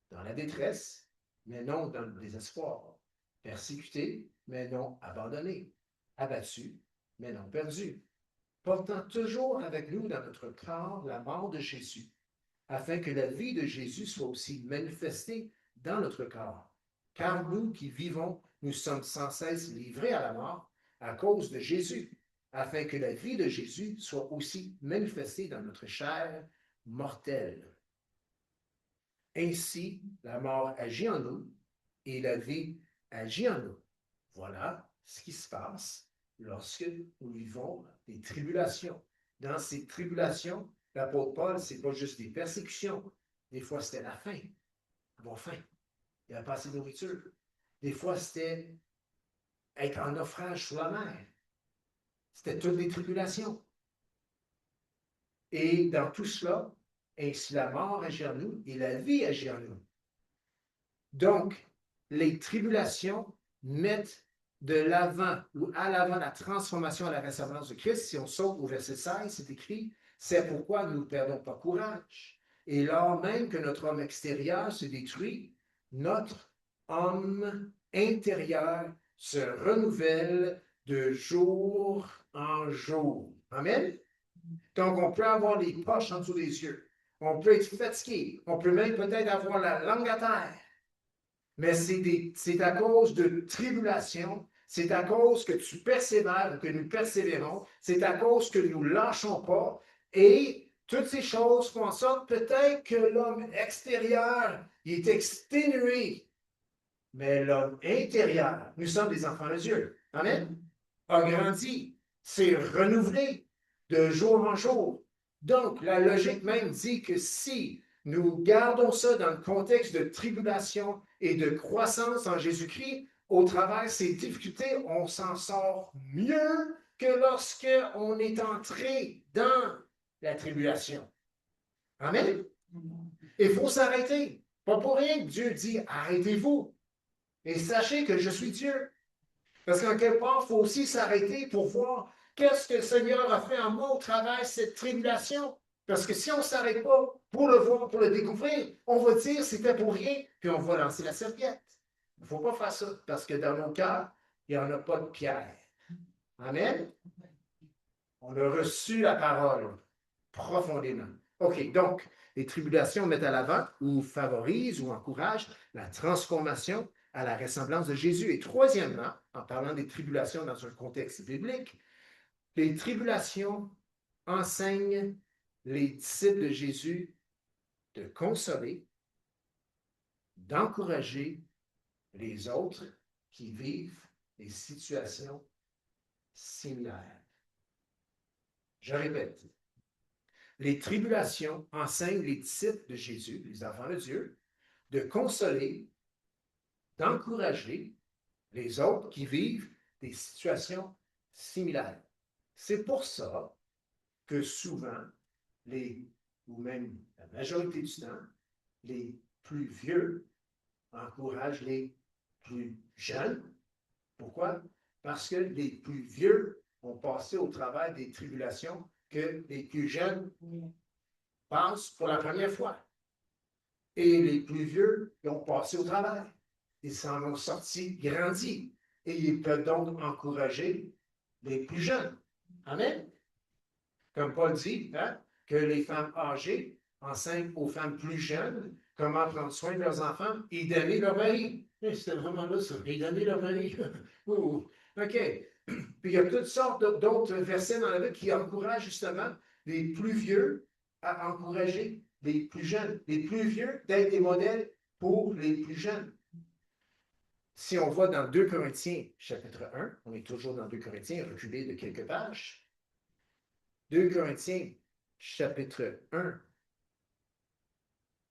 Dans la détresse, mais non dans le désespoir. Persécutés, mais non abandonnés. Abattus, mais non perdus. Portant toujours avec nous dans notre corps la mort de Jésus, afin que la vie de Jésus soit aussi manifestée dans notre corps. Car nous qui vivons, nous sommes sans cesse livrés à la mort à cause de Jésus, afin que la vie de Jésus soit aussi manifestée dans notre chair mortelle. Ainsi, la mort agit en nous et la vie agit en nous. Voilà ce qui se passe lorsque nous vivons des tribulations. Dans ces tribulations, l'apôtre Paul, ce n'est pas juste des persécutions. Des fois, c'était la faim. Avoir faim. Il n'y avait pas assez de nourriture. Des fois, c'était être en naufrage sous la mer. C'était toutes des tribulations. Et dans tout cela, ainsi la mort agit en nous et la vie agit en nous. Donc, les tribulations mettent de l'avant ou à l'avant la transformation à la ressemblance de Christ. Si on saute au verset 16, c'est écrit, c'est pourquoi nous ne perdons pas courage. Et lors même que notre homme extérieur se détruit, notre homme intérieur se renouvelle de jour en jour. Amen? Donc, on peut avoir les poches en dessous des yeux. On peut être fatigué. On peut même peut-être avoir la langue à terre. Mais c'est à cause de tribulation, c'est à cause que tu persévères ou que nous persévérons, c'est à cause que nous ne lâchons pas. Et toutes ces choses font en sorte peut-être que l'homme extérieur il est exténué, mais l'homme intérieur, nous sommes des enfants de Dieu. Amen. A grandi, s'est renouvelé de jour en jour. Donc, la logique même dit que si nous gardons ça dans le contexte de tribulation et de croissance en Jésus-Christ, au travers de ces difficultés, on s'en sort mieux que lorsqu'on est entré dans la tribulation. Amen. Il faut s'arrêter. Pas pour rien que Dieu dit arrêtez-vous et sachez que je suis Dieu. Parce qu'en quelque part, il faut aussi s'arrêter pour voir qu'est-ce que le Seigneur a fait en moi au travers de cette tribulation. Parce que si on ne s'arrête pas pour le voir, pour le découvrir, on va dire c'était pour rien, puis on va lancer la serviette. Il ne faut pas faire ça, parce que dans nos cœurs, il n'y en a pas de pierre. Amen. On a reçu la parole profondément. OK, donc, les tribulations mettent à l'avant ou favorisent ou encouragent la transformation à la ressemblance de Jésus. Et troisièmement, en parlant des tribulations dans un contexte biblique, les tribulations enseignent les disciples de Jésus de consoler, d'encourager les autres qui vivent des situations similaires. Je répète, les tribulations enseignent les disciples de Jésus, les enfants de Dieu, de consoler, d'encourager les autres qui vivent des situations similaires. C'est pour ça que souvent, ou même la majorité du temps, les plus vieux encouragent les plus jeunes. Pourquoi? Parce que les plus vieux ont passé au travers des tribulations que les plus jeunes passent pour la première fois. Et les plus vieux ont passé au travers. Ils s'en ont sortis grandis. Et ils peuvent donc encourager les plus jeunes. Amen. Comme Paul dit, hein, que les femmes âgées enseignent aux femmes plus jeunes comment prendre soin de leurs enfants et donner leur mari. C'était vraiment là, ça. Et donner leur mari. OK. Puis il y a toutes sortes d'autres versets dans la Bible qui encouragent justement les plus vieux à encourager les plus jeunes. Les plus vieux d'être des modèles pour les plus jeunes. Si on va dans 2 Corinthiens, chapitre 1, on est toujours dans 2 Corinthiens, reculé de quelques pages. 2 Corinthiens, chapitre 1,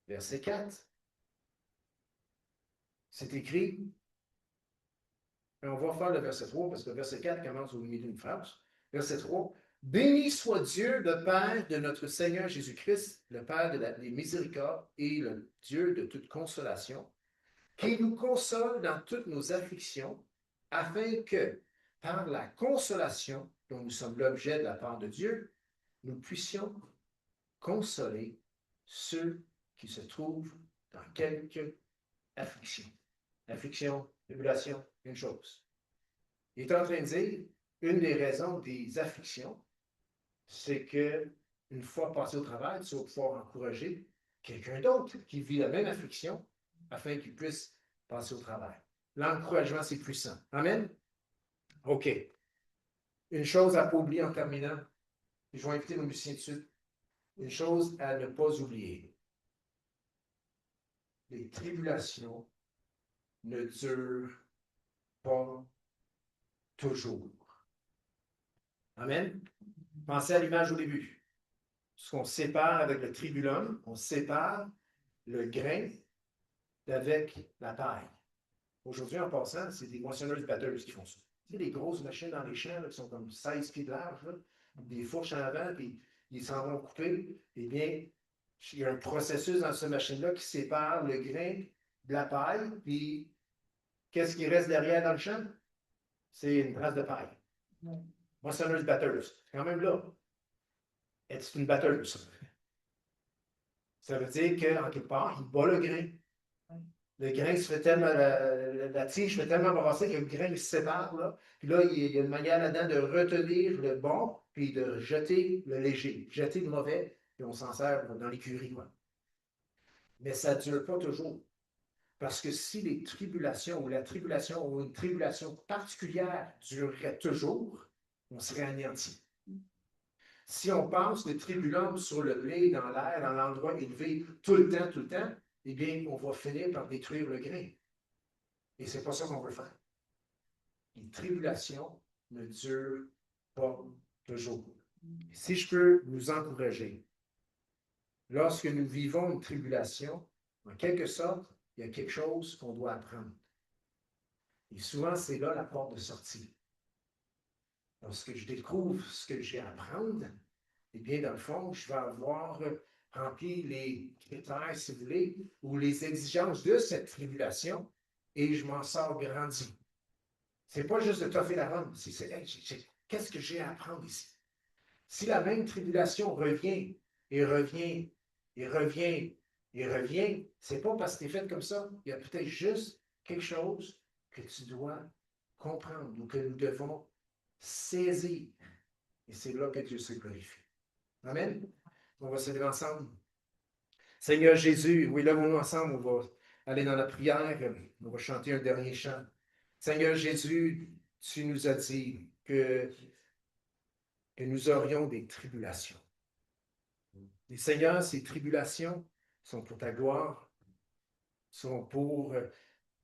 verset 4. C'est écrit, et on va faire le verset 3, parce que le verset 4 commence au milieu d'une phrase. Verset 3. Béni soit Dieu, le Père de notre Seigneur Jésus-Christ, le Père des miséricordes et le Dieu de toute consolation, qui nous console dans toutes nos afflictions, afin que, par la consolation dont nous sommes l'objet de la part de Dieu, nous puissions consoler ceux qui se trouvent dans quelque affliction. Affliction, tribulation, une chose. Il est en train de dire, une des raisons des afflictions, c'est que une fois passé au travail, tu vas pouvoir encourager quelqu'un d'autre qui vit la même affliction afin qu'il puisse passer au travail. L'encouragement, c'est puissant. Amen? OK. Une chose à ne pas oublier en terminant, je vais inviter nos musiciens de suite. Une chose à ne pas oublier. Les tribulations ne durent pas toujours. Amen? Pensez à l'image au début. Ce qu'on sépare avec le tribulum, on sépare le grain d'avec la paille. Aujourd'hui, en passant, c'est des moissonneuses batteuses qui font ça. Tu sais, les grosses machines dans les champs là, qui sont comme 16 pieds de large, là, des fourches en avant, puis ils s'en vont couper. Eh bien, il y a un processus dans cette machine-là qui sépare le grain de la paille, puis qu'est-ce qui reste derrière dans le champ? C'est une trace de paille. Moissonneuse batteuse. C'est quand même là. C'est une batteuse. Ça veut dire qu'en quelque part, il bat le grain. Le grain se fait tellement, la tige fait tellement brasser que le grain il se sépare. Là. Puis là, il y a une manière là-dedans de retenir le bon, puis de jeter le léger, jeter le mauvais, puis on s'en sert dans l'écurie. Mais ça ne dure pas toujours. Parce que si les tribulations ou la tribulation ou une tribulation particulière durerait toujours, on serait anéanti. Si on passe le tribulum sur le blé, dans l'air, dans l'endroit élevé, tout le temps, eh bien, on va finir par détruire le grain. Et ce n'est pas ça qu'on veut faire. Les tribulations ne durent pas toujours. Si je peux nous encourager, lorsque nous vivons une tribulation, en quelque sorte, il y a quelque chose qu'on doit apprendre. Et souvent, c'est là la porte de sortie. Lorsque je découvre ce que j'ai à apprendre, eh bien, dans le fond, je vais avoir rempli les critères, si vous voulez, ou les exigences de cette tribulation, et je m'en sors grandi. C'est pas juste de toffer la rame, c'est qu'est-ce que j'ai à apprendre ici? Si la même tribulation revient et revient et revient et revient, c'est pas parce que tu es fait comme ça. Il y a peut-être juste quelque chose que tu dois comprendre ou que nous devons saisir. Et c'est là que Dieu se glorifie. Amen. On va se lever ensemble. Seigneur Jésus, oui, levons-nous ensemble, on va aller dans la prière, on va chanter un dernier chant. Seigneur Jésus, tu nous as dit que nous aurions des tribulations. Et Seigneur, ces tribulations sont pour ta gloire, sont pour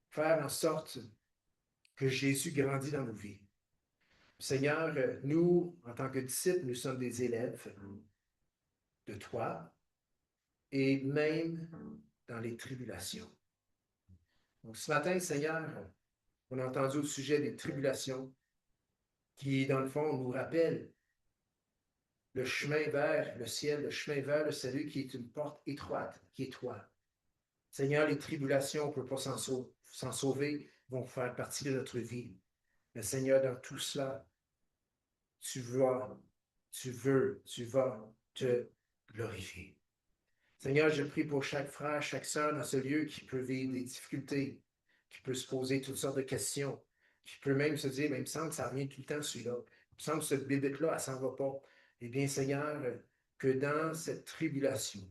faire en sorte que Jésus grandit dans nos vies. Seigneur, nous, en tant que disciples, nous sommes des élèves de toi et même dans les tribulations. Donc ce matin, Seigneur, on a entendu au sujet des tribulations qui, dans le fond, nous rappellent le chemin vers le ciel, le chemin vers le salut qui est une porte étroite, qui est toi. Seigneur, les tribulations, on ne peut pas s'en sauver, vont faire partie de notre vie. Mais Seigneur, dans tout cela, tu vas te glorifier. Seigneur, je prie pour chaque frère, chaque sœur dans ce lieu qui peut vivre des difficultés, qui peut se poser toutes sortes de questions, qui peut même se dire, mais il me semble que ça revient tout le temps celui-là. Il me semble que cette bébête-là, elle ne s'en va pas. Eh bien, Seigneur, que dans cette tribulation,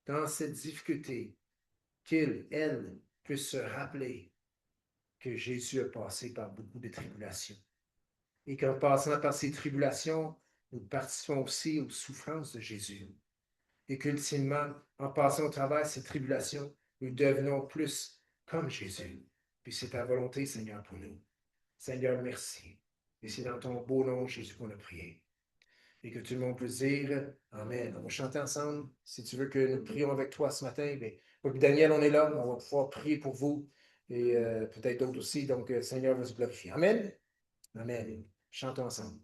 dans cette difficulté, elle, puisse se rappeler que Jésus a passé par beaucoup de tribulations. Et qu'en passant par ces tribulations, nous participons aussi aux souffrances de Jésus. Et qu'ultimement, en passant au travers de ces tribulations, nous devenons plus comme Jésus. Puis c'est ta volonté, Seigneur, pour nous. Seigneur, merci. Et c'est dans ton beau nom, Jésus, qu'on a prié. Et que tout le monde puisse dire Amen. On va chanter ensemble. Si tu veux que nous prions avec toi ce matin, bien, moi et Daniel, on est là. On va pouvoir prier pour vous et peut-être d'autres aussi. Donc, Seigneur va se glorifier. Amen. Amen. Chantons ensemble.